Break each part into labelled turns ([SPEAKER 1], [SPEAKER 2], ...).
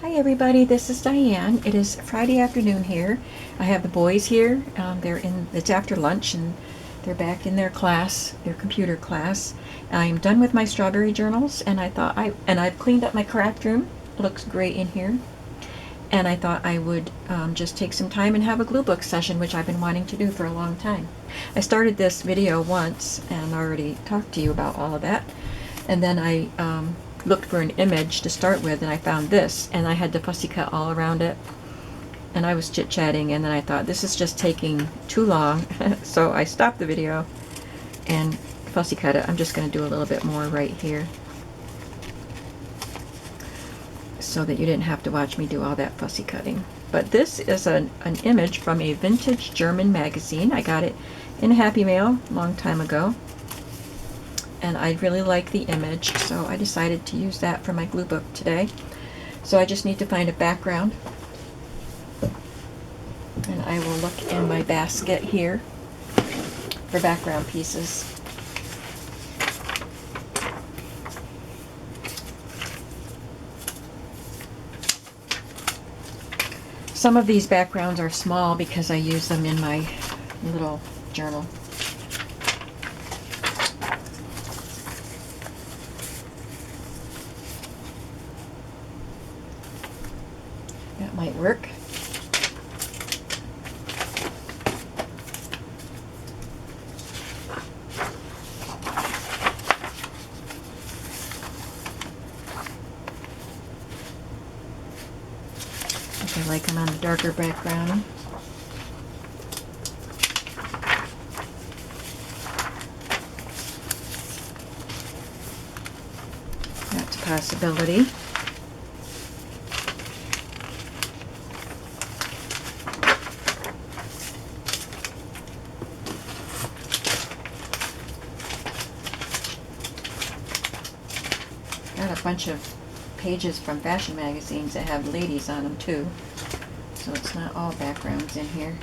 [SPEAKER 1] Hi everybody, this is Diane. It is Friday afternoon here. I have the boys here. It's after lunch and they're back in their class, their computer class. I'm done with my strawberry journals and I've cleaned up my craft room. It looks great in here. And I thought I would just take some time and have a glue book session, which I've been wanting to do for a long time. I started this video once and already talked to you about all of that. And then I looked for an image to start with, and I found this, and I had to fussy cut all around it. And I was chit-chatting, and then I thought, this is just taking too long. So I stopped the video and fussy cut it. I'm just going to do a little bit more right here so that you didn't have to watch me do all that fussy cutting. But this is an image from a vintage German magazine. I got it in a Happy Mail a long time ago. And I really like the image, so I decided to use that for my glue book today. So I just need to find a background. And I will look in my basket here for background pieces. Some of these backgrounds are small because I use them in my little journal. That might work. I like them on a darker background. That's a possibility. Got a bunch of pages from fashion magazines that have ladies on them too, so it's not all backgrounds in here.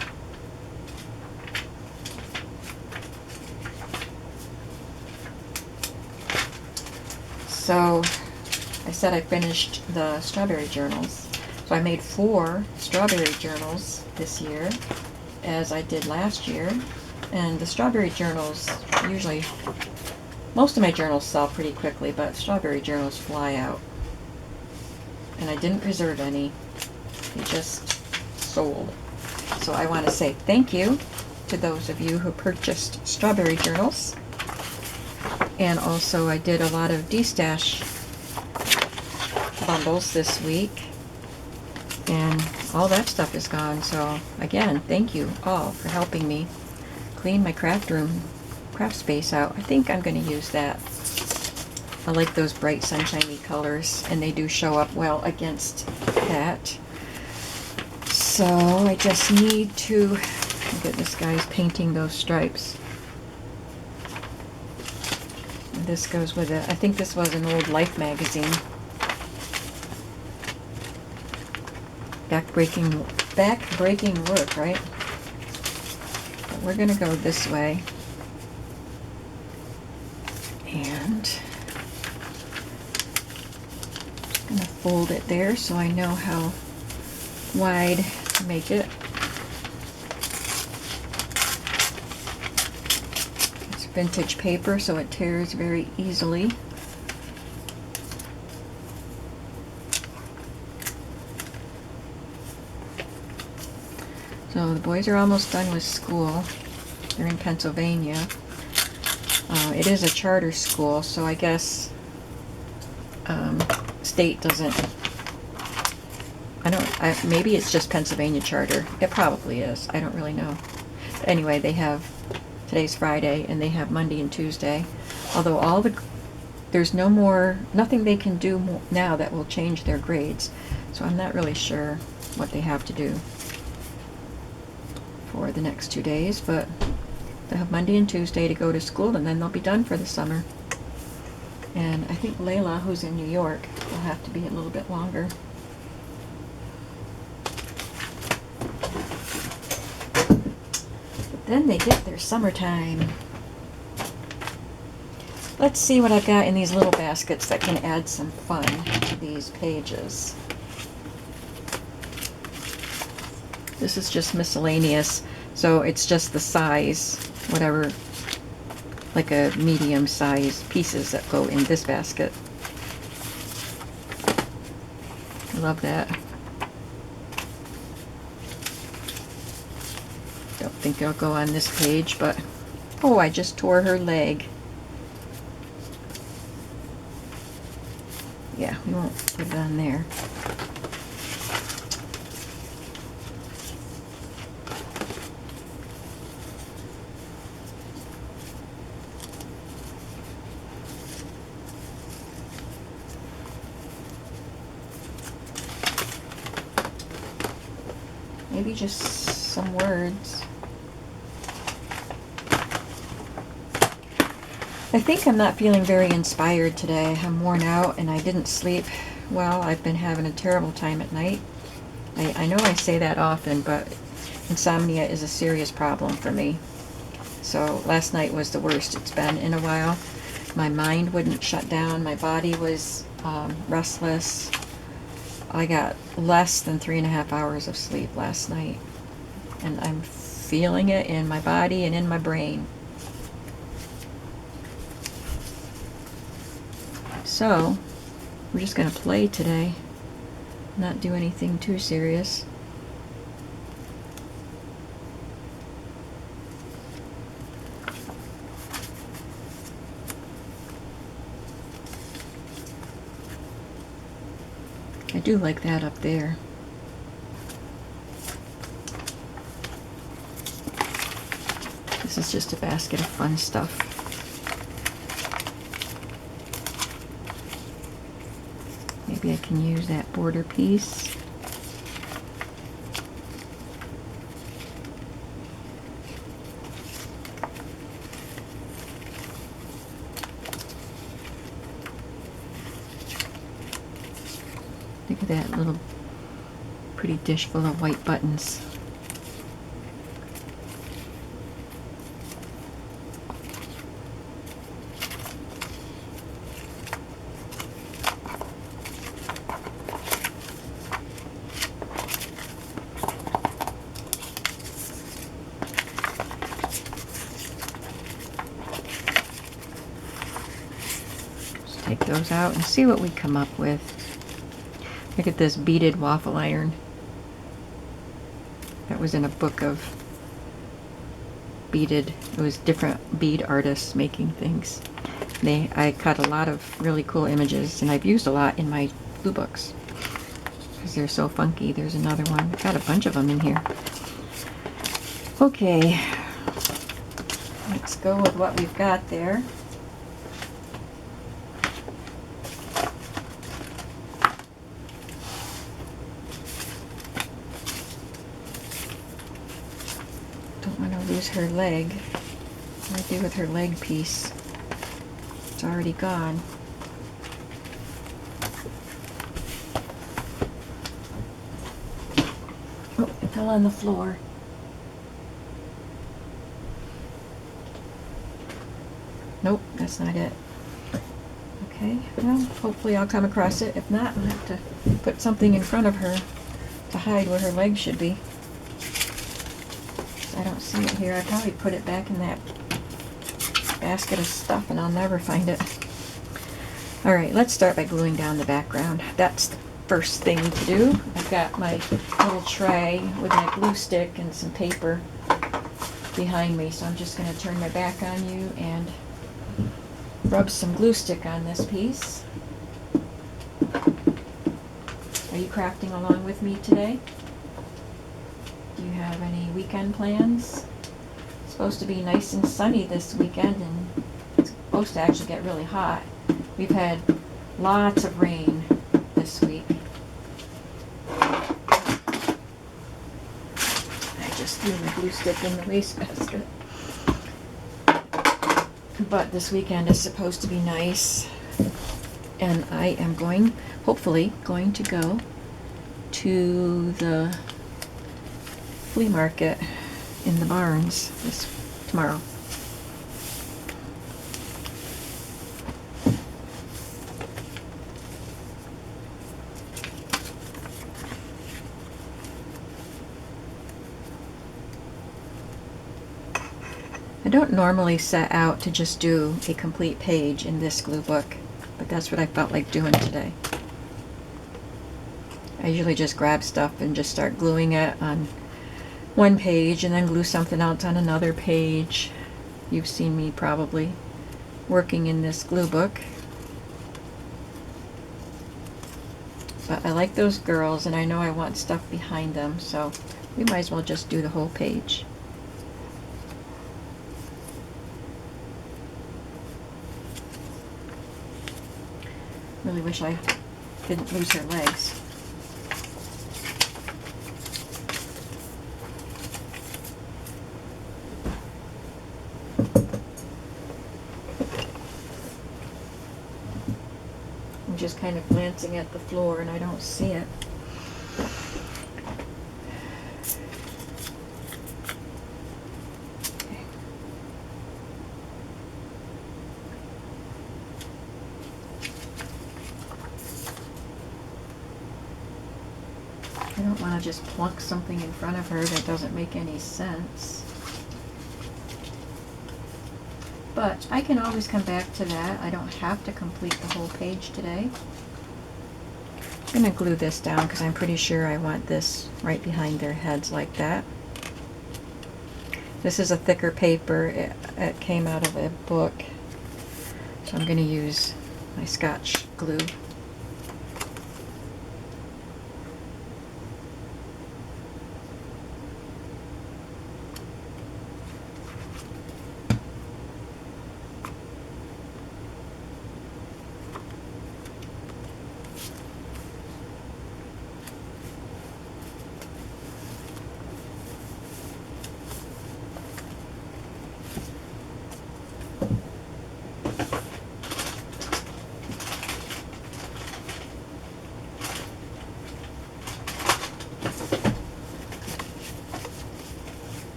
[SPEAKER 1] So I said I finished the strawberry journals, so I made 4 strawberry journals this year as I did last year. And the strawberry journals, usually most of my journals sell pretty quickly, but strawberry journals fly out. And I didn't reserve any. They just sold. So I want to say thank you to those of you who purchased strawberry journals. And also I did a lot of D-Stash bundles this week. And all that stuff is gone. So again, thank you all for helping me clean my craft space out. I think I'm going to use that. I like those bright sunshiny colors, and they do show up well against that. So I just need to look at this guy's painting those stripes. And this goes with it. I think this was an old Life magazine. Back-breaking work, right? But we're gonna go this way. And I'm going to fold it there so I know how wide to make it. It's vintage paper, so it tears very easily. So the boys are almost done with school. They're in Pennsylvania. It is a charter school, so I guess state doesn't, maybe it's just Pennsylvania charter. It probably is. I don't really know. But anyway, today's Friday, and they have Monday and Tuesday. Although there's nothing they can do now that will change their grades. So I'm not really sure what they have to do for the next 2 days, but they have Monday and Tuesday to go to school, and then they'll be done for the summer. And I think Layla, who's in New York, will have to be a little bit longer. But then they get their summertime. Let's see what I've got in these little baskets that can add some fun to these pages. This is just miscellaneous, so it's just the size, whatever, like a medium size pieces that go in this basket. I love that. Don't think it'll go on this page, but oh, I just tore her leg. Yeah, we won't put it on there. Maybe just some words. I think I'm not feeling very inspired today. I'm worn out and I didn't sleep well. I've been having a terrible time at night. I know I say that often, but insomnia is a serious problem for me. So last night was the worst it's been in a while. My mind wouldn't shut down. My body was restless. I got less than 3.5 hours of sleep last night. And I'm feeling it in my body and in my brain. So, we're just going to play today, not do anything too serious. I do like that up there. This is just a basket of fun stuff. Maybe I can use that border piece. Look at that little pretty dish full of white buttons. Take those out and see what we come up with. Look at this beaded waffle iron. That was in a book of beaded, it was different bead artists making things. I cut a lot of really cool images, and I've used a lot in my glue books because they're so funky. There's another one. I've got a bunch of them in here. Okay, let's go with what we've got there. Her leg. What do I do with her leg piece? It's already gone. Oh, it fell on the floor. Nope, that's not it. Okay, well, hopefully I'll come across it. If not, I'll have to put something in front of her to hide where her leg should be. I don't see it here. I probably put it back in that basket of stuff and I'll never find it. Alright, let's start by gluing down the background. That's the first thing to do. I've got my little tray with my glue stick and some paper behind me, so I'm just going to turn my back on you and rub some glue stick on this piece. Are you crafting along with me today? Do you have any weekend plans? It's supposed to be nice and sunny this weekend, and it's supposed to actually get really hot. We've had lots of rain this week. I just threw the glue stick in the wastebasket. But this weekend is supposed to be nice, and I am hopefully going to go to the flea market in the barns tomorrow. don't normally set out to just do a complete page in this glue book, but that's what I felt like doing today. I usually just grab stuff and just start gluing it on one page and then glue something else on another page. You've seen me probably working in this glue book. But I like those girls, and I know I want stuff behind them, so we might as well just do the whole page. Really wish I didn't lose her legs. I'm just kind of glancing at the floor and I don't see it. I don't want to just plunk something in front of her that doesn't make any sense. But I can always come back to that. I don't have to complete the whole page today. I'm going to glue this down because I'm pretty sure I want this right behind their heads like that. This is a thicker paper. It came out of a book. So I'm going to use my Scotch glue.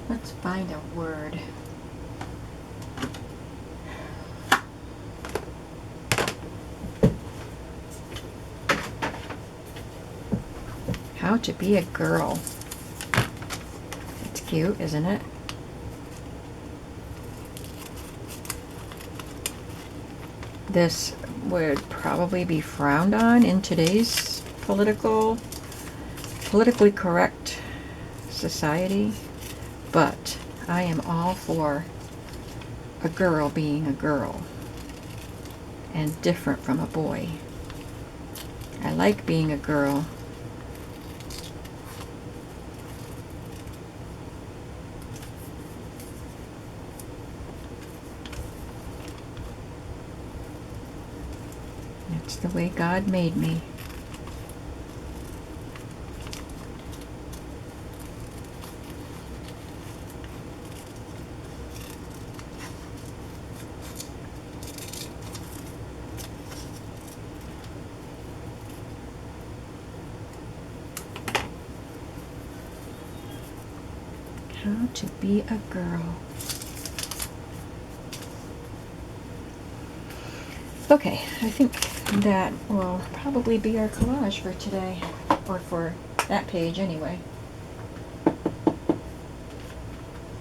[SPEAKER 1] Let's find a word. How to be a girl. It's cute, isn't it? This would probably be frowned on in today's politically correct society. But I am all for a girl being a girl and different from a boy. I like being a girl. It's the way God made me. How to be a girl. Okay, I think that will probably be our collage for today, or for that page anyway.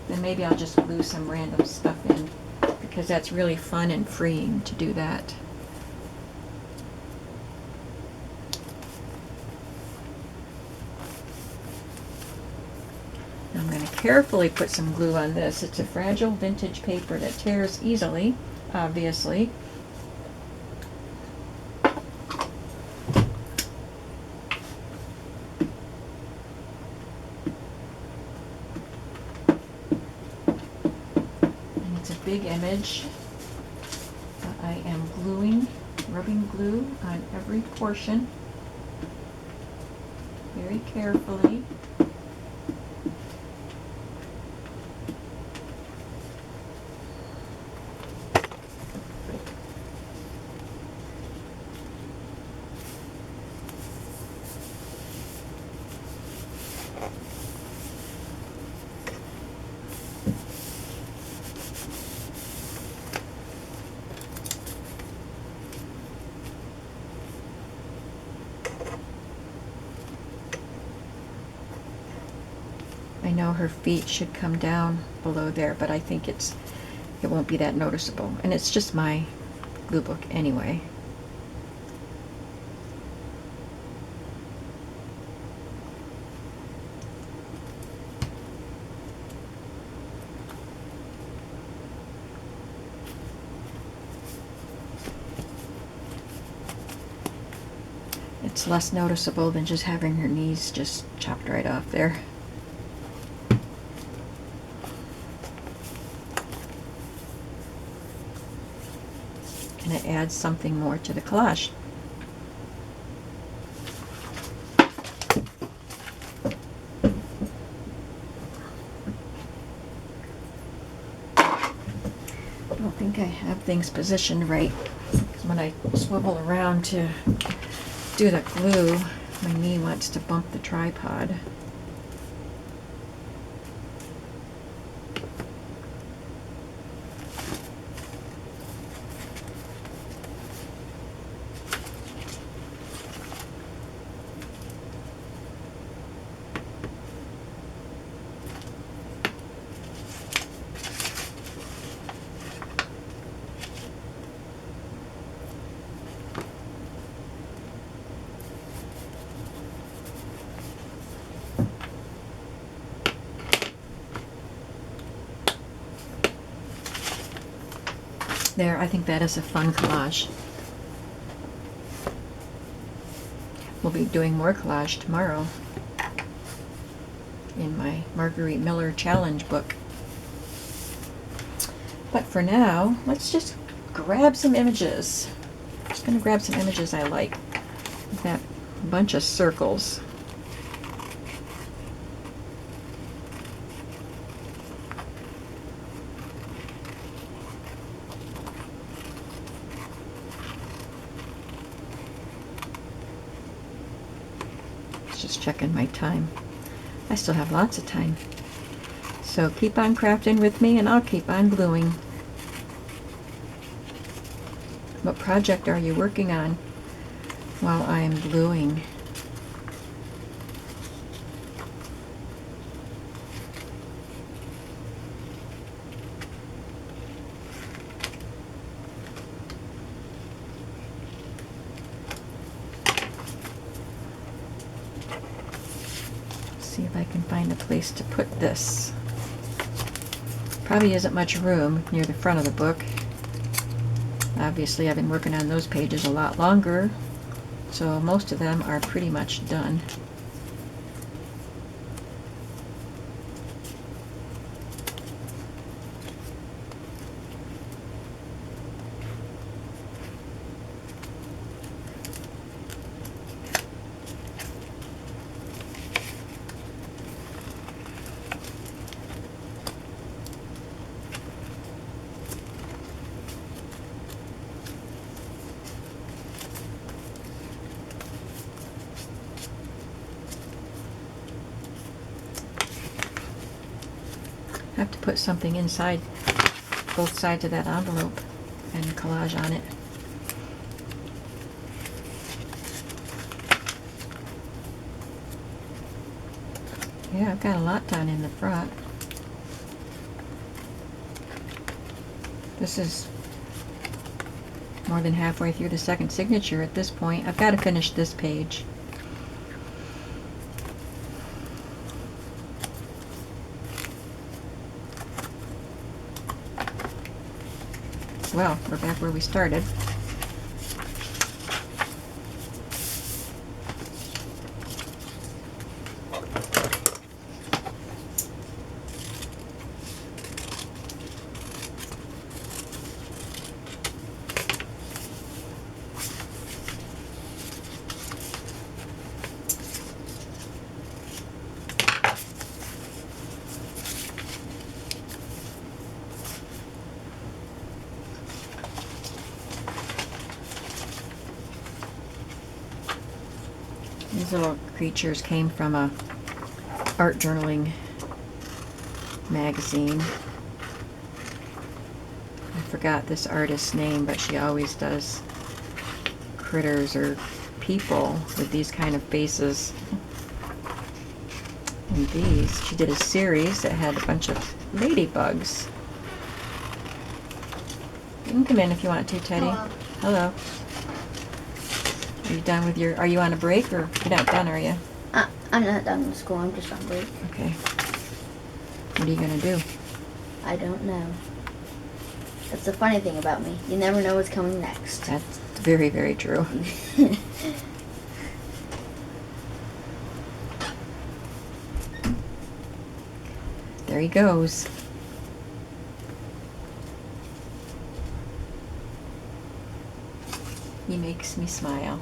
[SPEAKER 1] Then maybe I'll just glue some random stuff in, because that's really fun and freeing to do that. I'm going to carefully put some glue on this. It's a fragile vintage paper that tears easily, obviously. And it's a big image. But I am rubbing glue on every portion very carefully. I know her feet should come down below there, but I think it won't be that noticeable. And it's just my glue book anyway. It's less noticeable than just having her knees just chopped right off there. And it adds something more to the collage. I don't think I have things positioned right, because when I swivel around to do the glue, my knee wants to bump the tripod. There, I think that is a fun collage. We'll be doing more collage tomorrow in my Marguerite Miller challenge book. But for now, let's just grab some images. I'm just going to grab some images I like. I've got a bunch of circles. Just checking my time. I still have lots of time. So keep on crafting with me and I'll keep on gluing. What project are you working on while I am gluing? See if I can find a place to put this. Probably isn't much room near the front of the book. Obviously, I've been working on those pages a lot longer, so most of them are pretty much done. I have to put something inside both sides of that envelope and collage on it. Yeah, I've got a lot done in the front. This is more than halfway through the second signature at this point. I've got to finish this page. Well, we're back where we started. These little creatures came from a art journaling magazine. I forgot this artist's name, but she always does critters or people with these kind of faces. And these, she did a series that had a bunch of ladybugs. You can come in if you want to, Teddy.
[SPEAKER 2] Hello.
[SPEAKER 1] Hello. Are you done with your, are you on a break, or you're not done, are you?
[SPEAKER 2] I'm not done with school, I'm just on break.
[SPEAKER 1] Okay. What are you going to do?
[SPEAKER 2] I don't know. That's the funny thing about me. You never know what's coming next.
[SPEAKER 1] That's very, very true. There he goes. He makes me smile.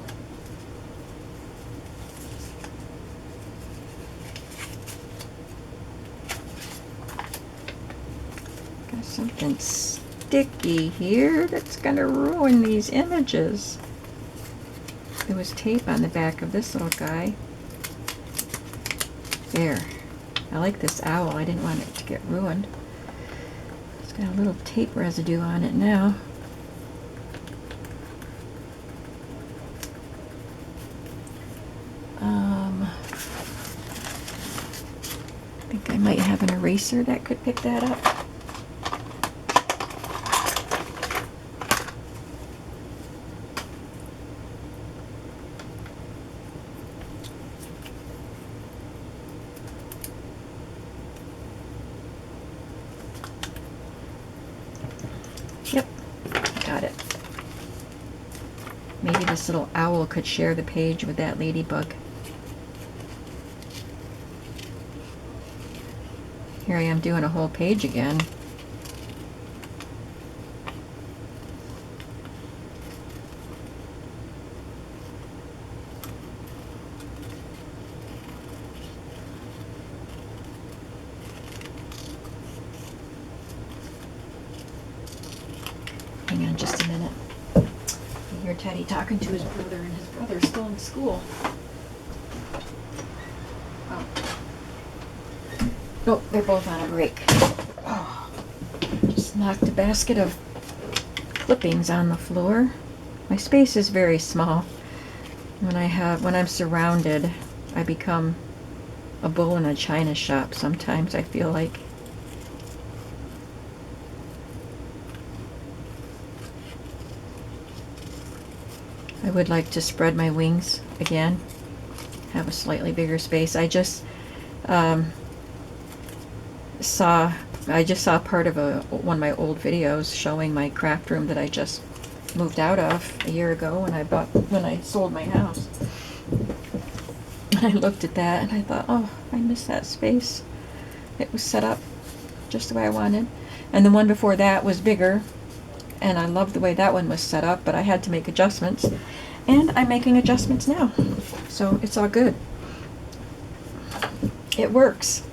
[SPEAKER 1] Got something sticky here that's gonna ruin these images. There was tape on the back of this little guy. There. I like this owl. I didn't want it to get ruined. It's got a little tape residue on it now. I think I might have an eraser that could pick that up. Yep, got it. Maybe this little owl could share the page with that ladybug. Here I am doing a whole page again. Hang on just a minute. I hear Teddy talking to his brother, and his brother's still in school. Oh. Nope, they're both on a break. Oh, just knocked a basket of clippings on the floor. My space is very small. When I'm surrounded, I become a bull in a china shop sometimes, I feel like. I would like to spread my wings again, have a slightly bigger space. I just saw part of one of my old videos showing my craft room that I just moved out of a year ago when I sold my house. And I looked at that and I thought, oh, I miss that space. It was set up just the way I wanted. And the one before that was bigger, and I loved the way that one was set up, but I had to make adjustments. And I'm making adjustments now. So it's all good. It works.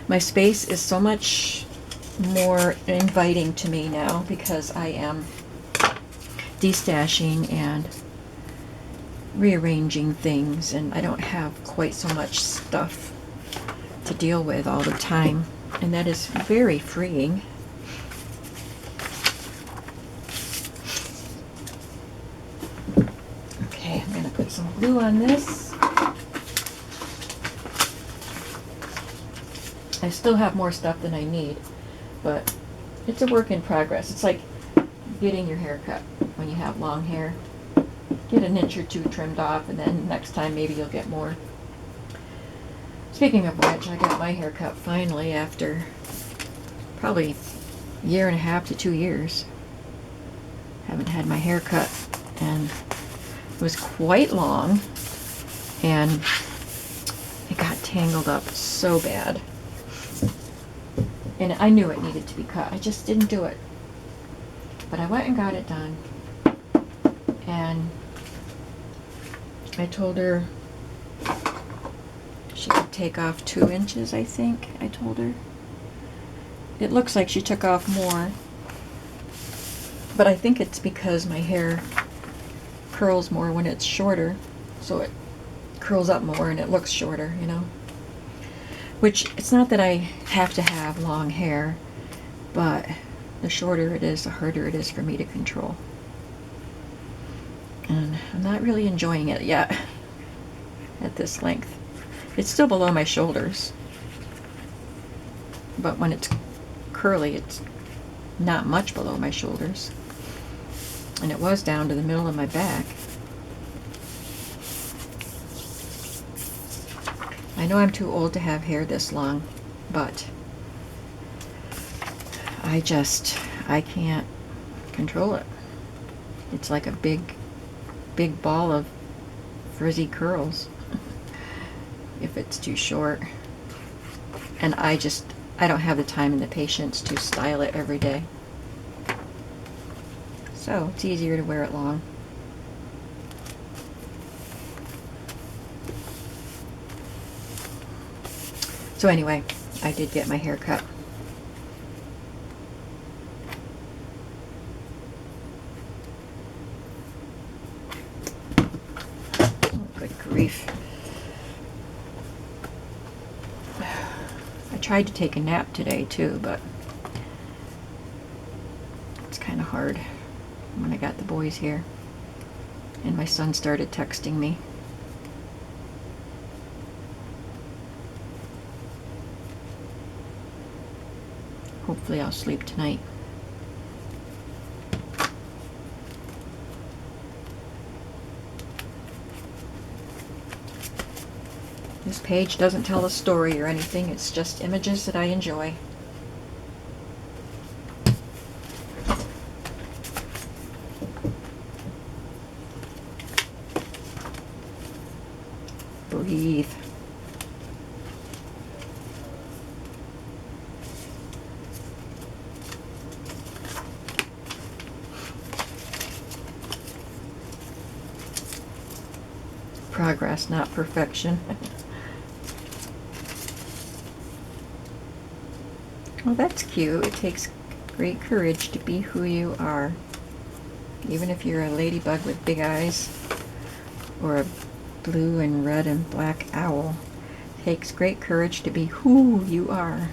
[SPEAKER 1] My space is so much more inviting to me now because I am destashing and rearranging things, and I don't have quite so much stuff to deal with all the time, and that is very freeing. Okay, I'm going to put some glue on this. I still have more stuff than I need, but it's a work in progress. It's like getting your hair cut when you have long hair. Get an inch or two trimmed off, and then next time maybe you'll get more. Speaking of which, I got my hair cut finally after probably a year and a half to 2 years. Haven't had my hair cut, and it was quite long, and it got tangled up so bad. And I knew it needed to be cut. I just didn't do it. But I went and got it done. And I told her she could take off 2 inches, I think. I told her. It looks like she took off more. But I think it's because my hair curls more when it's shorter. So it curls up more and it looks shorter, you know. Which, it's not that I have to have long hair, but the shorter it is, the harder it is for me to control. And I'm not really enjoying it yet at this length. It's still below my shoulders, but when it's curly, it's not much below my shoulders. And it was down to the middle of my back. I know I'm too old to have hair this long, but I can't control it. It's like a big ball of frizzy curls if it's too short. And I don't have the time and the patience to style it every day. So it's easier to wear it long. So anyway, I did get my hair cut. Oh, good grief. I tried to take a nap today too, but it's kind of hard when I got the boys here. And my son started texting me. Hopefully I'll sleep tonight. This page doesn't tell a story or anything, it's just images that I enjoy. Breathe. Progress, not perfection. Well, that's cute. It takes great courage to be who you are. Even if you're a ladybug with big eyes or a blue and red and black owl. It takes great courage to be who you are.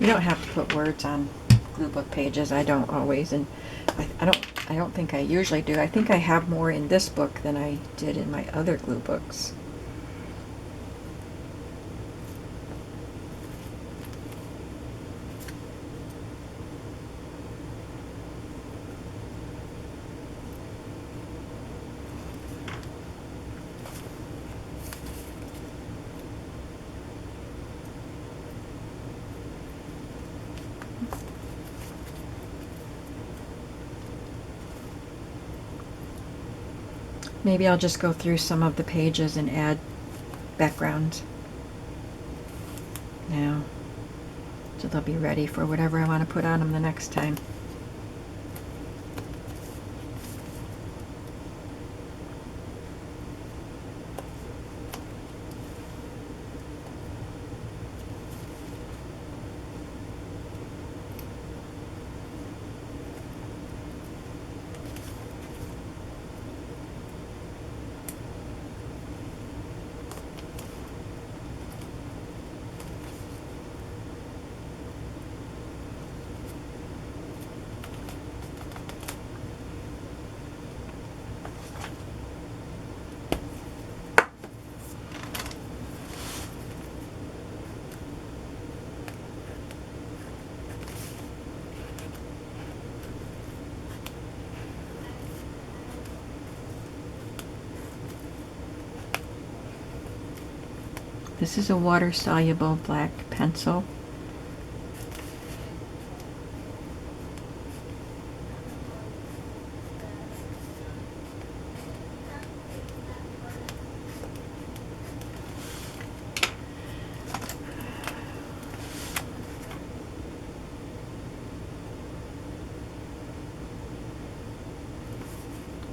[SPEAKER 1] You don't have to put words on glue book pages. I don't always, and I don't think I usually do. I think I have more in this book than I did in my other glue books. Maybe I'll just go through some of the pages and add backgrounds now, so they'll be ready for whatever I want to put on them the next time. This is a water-soluble black pencil.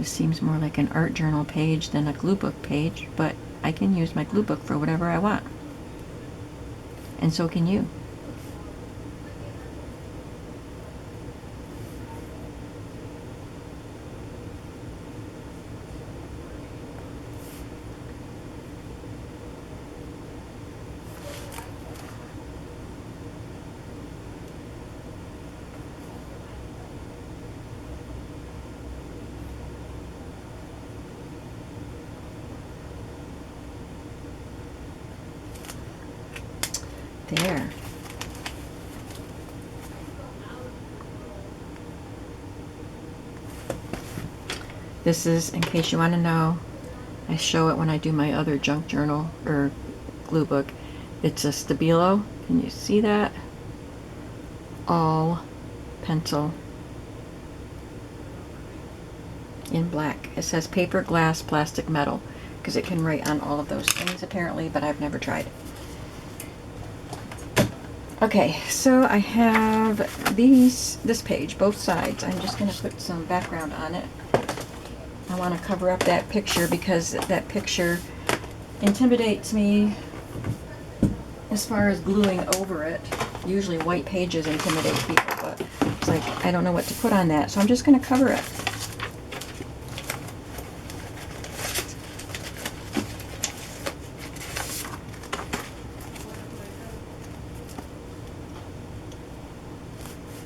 [SPEAKER 1] This seems more like an art journal page than a glue book page, but I can use my glue book for whatever I want. And so can you. There. This is, in case you want to know, I show it when I do my other junk journal or glue book. It's a Stabilo. Can you see that? All pencil in black. It says paper, glass, plastic, metal, because it can write on all of those things apparently, but I've never tried. Okay, so I have this page, both sides. I'm just going to put some background on it. I want to cover up that picture because that picture intimidates me as far as gluing over it. Usually white pages intimidate people, but it's like I don't know what to put on that, so I'm just going to cover it.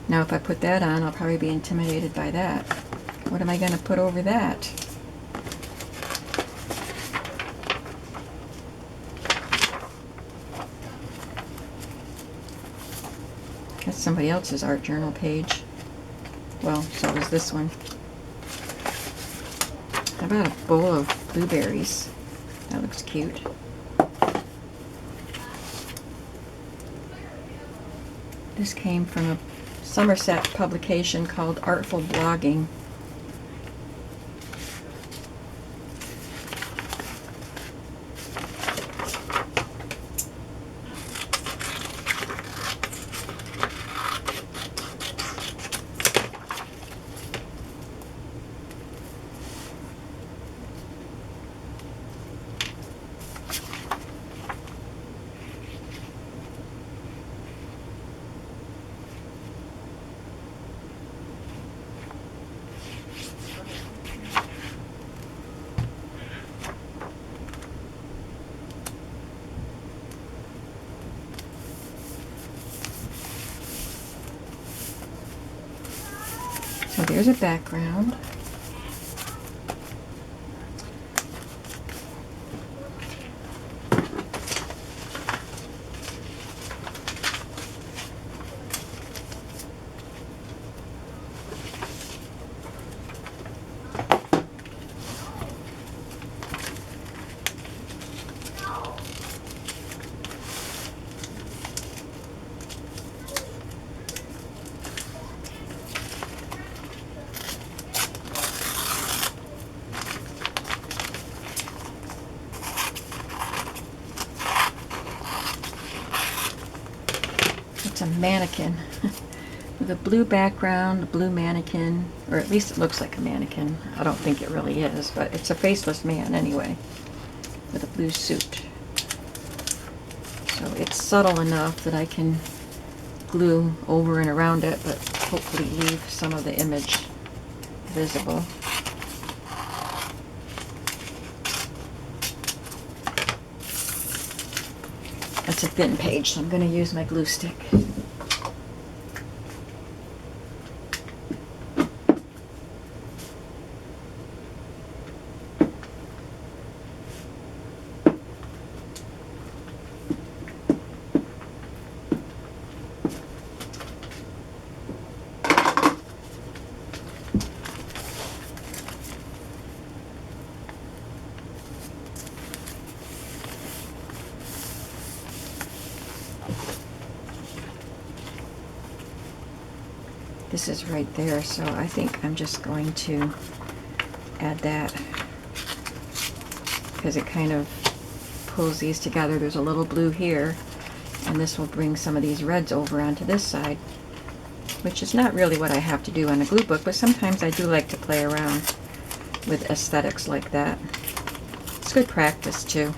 [SPEAKER 1] Now if I put that on, I'll probably be intimidated by that. What am I going to put over that? That's somebody else's art journal page. Well, so is this one. How about a bowl of blueberries? That looks cute. This came from a Somerset publication called Artful Blogging. So there's a background. It's a mannequin with a blue background, a blue mannequin, or at least it looks like a mannequin. I don't think it really is, but it's a faceless man anyway, with a blue suit. So it's subtle enough that I can glue over and around it, but hopefully leave some of the image visible. That's a thin page, so I'm going to use my glue stick. This is right there, so I think I'm just going to add that because it kind of pulls these together. There's a little blue here, and this will bring some of these reds over onto this side, which is not really what I have to do on a glue book, but sometimes I do like to play around with aesthetics like that. It's good practice too.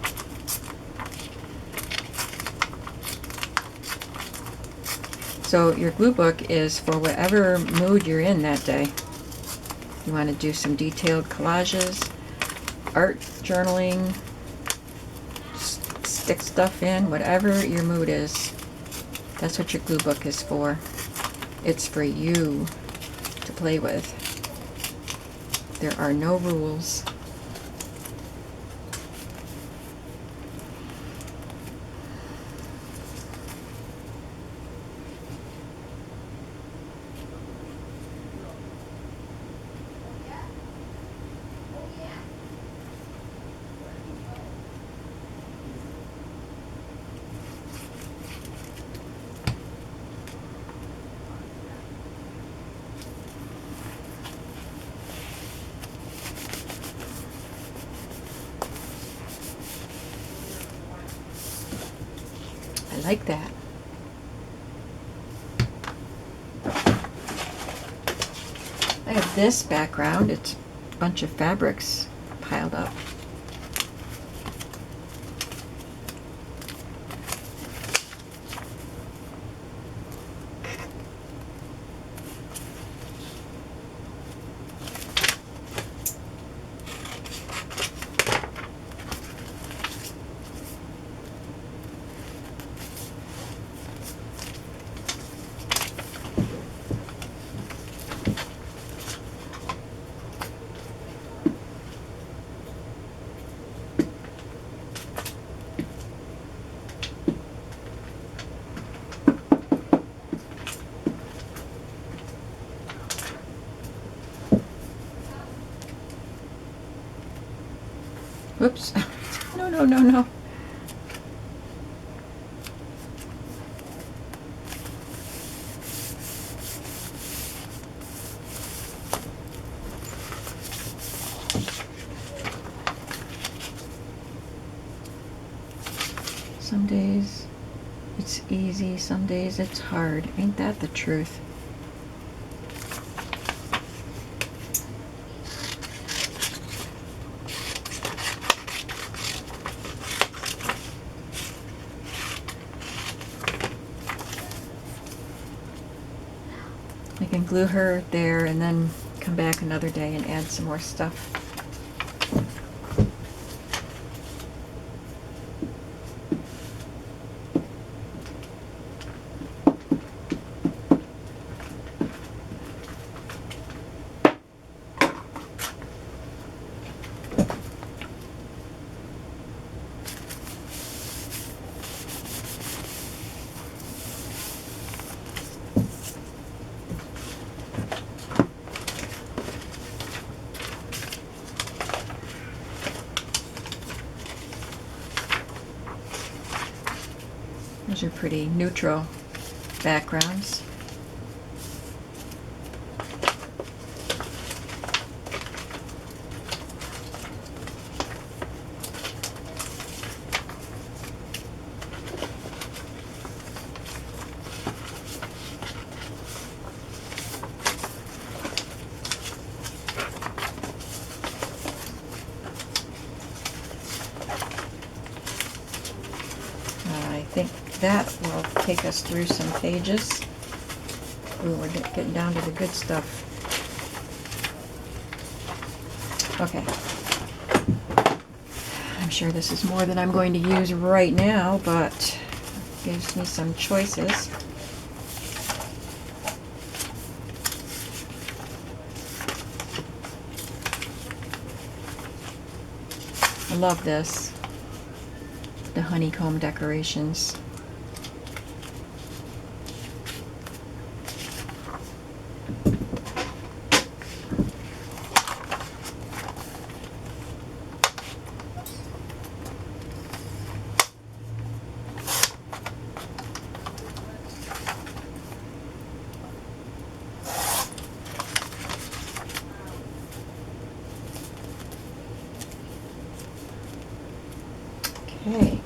[SPEAKER 1] So your glue book is for whatever mood you're in that day. You want to do some detailed collages, art journaling, stick stuff in, whatever your mood is. That's what your glue book is for. It's for you to play with. There are no rules. I like that. I have this background. It's a bunch of fabrics piled up. Whoops. No, no, no, no. Some days it's easy, some days it's hard. Ain't that the truth? I can glue her there and then come back another day and add some more stuff. Those are pretty neutral backgrounds. I think that will take us through some pages. Ooh, we're getting down to the good stuff. Okay. I'm sure this is more than I'm going to use right now, but it gives me some choices. I love this. The honeycomb decorations. Okay.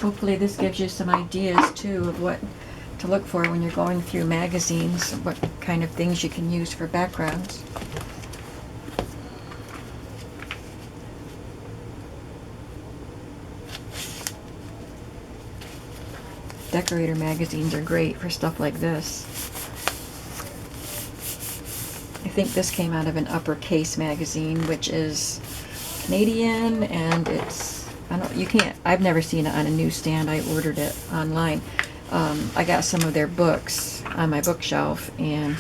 [SPEAKER 1] Hopefully this gives you some ideas too of what to look for when you're going through magazines, what kind of things you can use for backgrounds. Decorator magazines are great for stuff like this. I think this came out of an Uppercase magazine, which is Canadian, and it's, I've never seen it on a newsstand. I ordered it online. I got some of their books on my bookshelf, and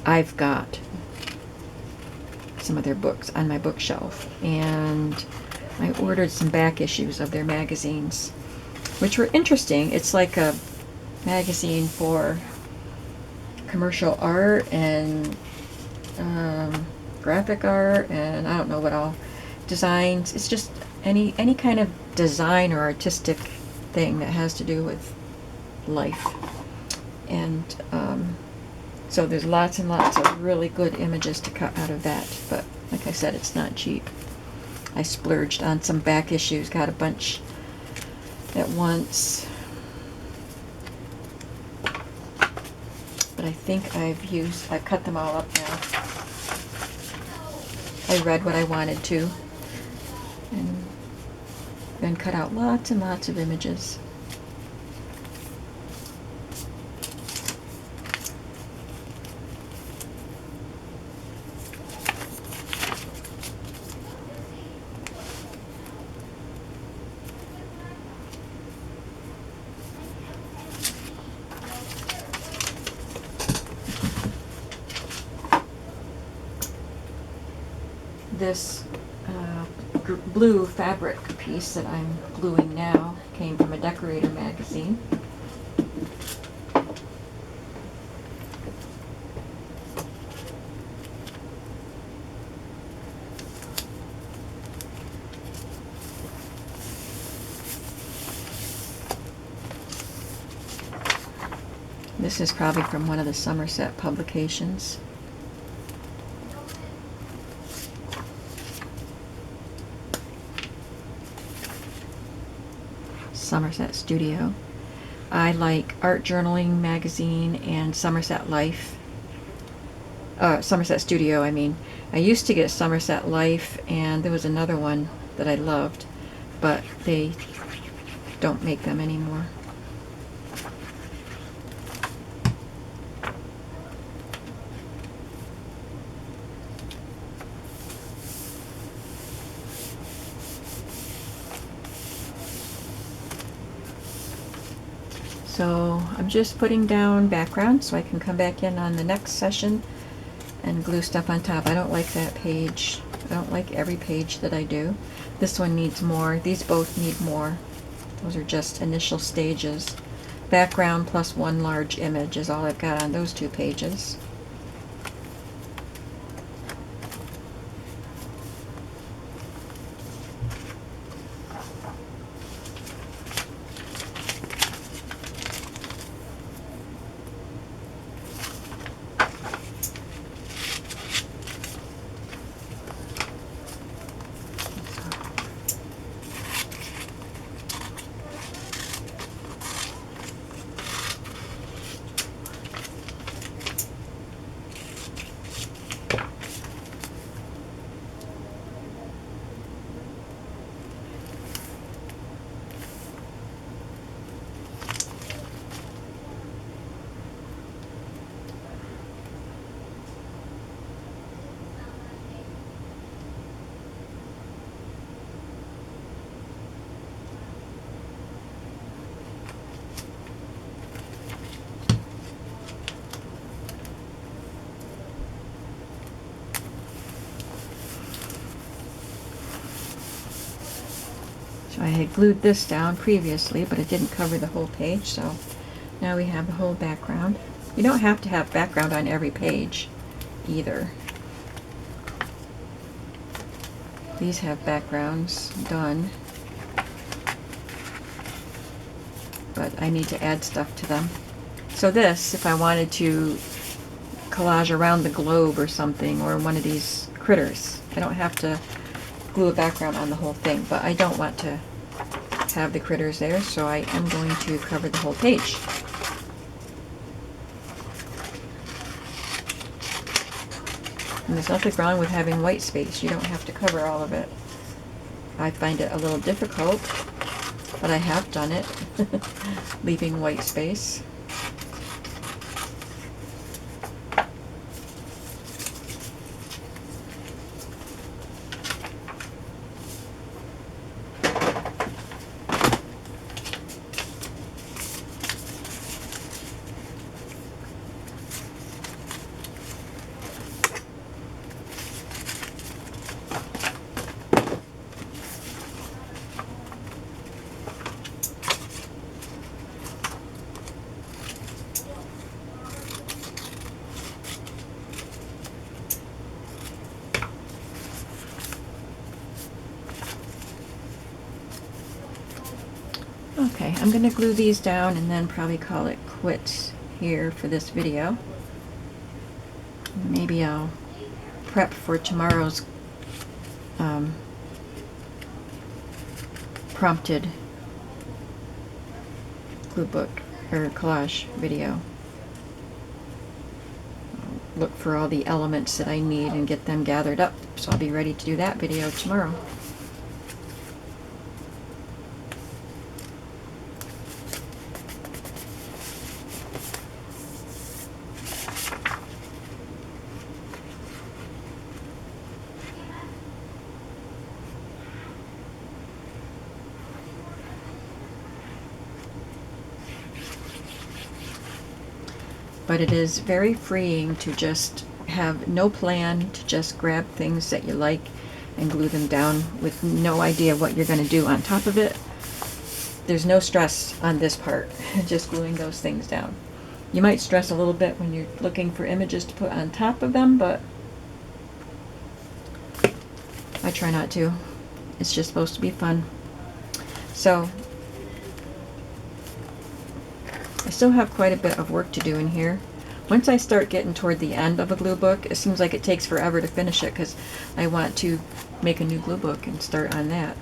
[SPEAKER 1] I've got some of their books on my bookshelf, and I ordered some back issues of their magazines, which were interesting. It's like a magazine for commercial art and graphic art, and I don't know what all, designs. It's just any kind of design or artistic thing that has to do with life. And so there's lots and lots of really good images to cut out of that, but like I said, it's not cheap. I splurged on some back issues, got a bunch at once, but I think I've cut them all up now. I read what I wanted to, and then cut out lots and lots of images. This blue fabric piece that I'm gluing now came from a Decorator magazine. This is probably from one of the Somerset publications. Somerset Studio. I like Art Journaling magazine and Somerset Life. Somerset Studio, I mean. I used to get Somerset Life, and there was another one that I loved, but they don't make them anymore. So I'm just putting down background so I can come back in on the next session and glue stuff on top. I don't like that page. I don't like every page that I do. This one needs more. These both need more. Those are just initial stages. Background plus one large image is all I've got on those two pages. So I had glued this down previously, but it didn't cover the whole page, so now we have the whole background. You don't have to have background on every page either. These have backgrounds done, but I need to add stuff to them. So this, if I wanted to collage around the globe or something, or one of these critters, I don't have to glue a background on the whole thing, but I don't want to have the critters there, so I am going to cover the whole page. And there's nothing wrong with having white space. You don't have to cover all of it. I find it a little difficult, but I have done it, leaving white space. Okay, I'm going to glue these down and then probably call it quits here for this video. Maybe I'll prep for tomorrow's prompted glue book or collage video. I'll look for all the elements that I need and get them gathered up, so I'll be ready to do that video tomorrow. But it is very freeing to just have no plan, to just grab things that you like and glue them down with no idea what you're going to do on top of it. There's no stress on this part, just gluing those things down. You might stress a little bit when you're looking for images to put on top of them, but I try not to. It's just supposed to be fun. So I still have quite a bit of work to do in here. Once I start getting toward the end of a glue book, it seems like it takes forever to finish it because I want to make a new glue book and start on that.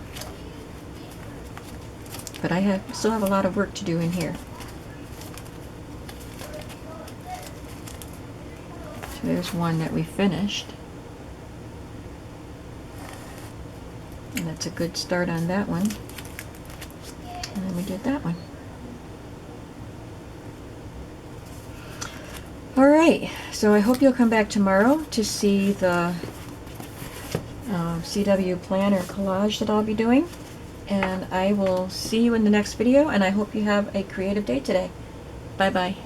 [SPEAKER 1] But I still have a lot of work to do in here. So there's one that we finished. And that's a good start on that one. And then we did that one. Alright, so I hope you'll come back tomorrow to see the CW planner collage that I'll be doing. And I will see you in the next video, and I hope you have a creative day today. Bye-bye.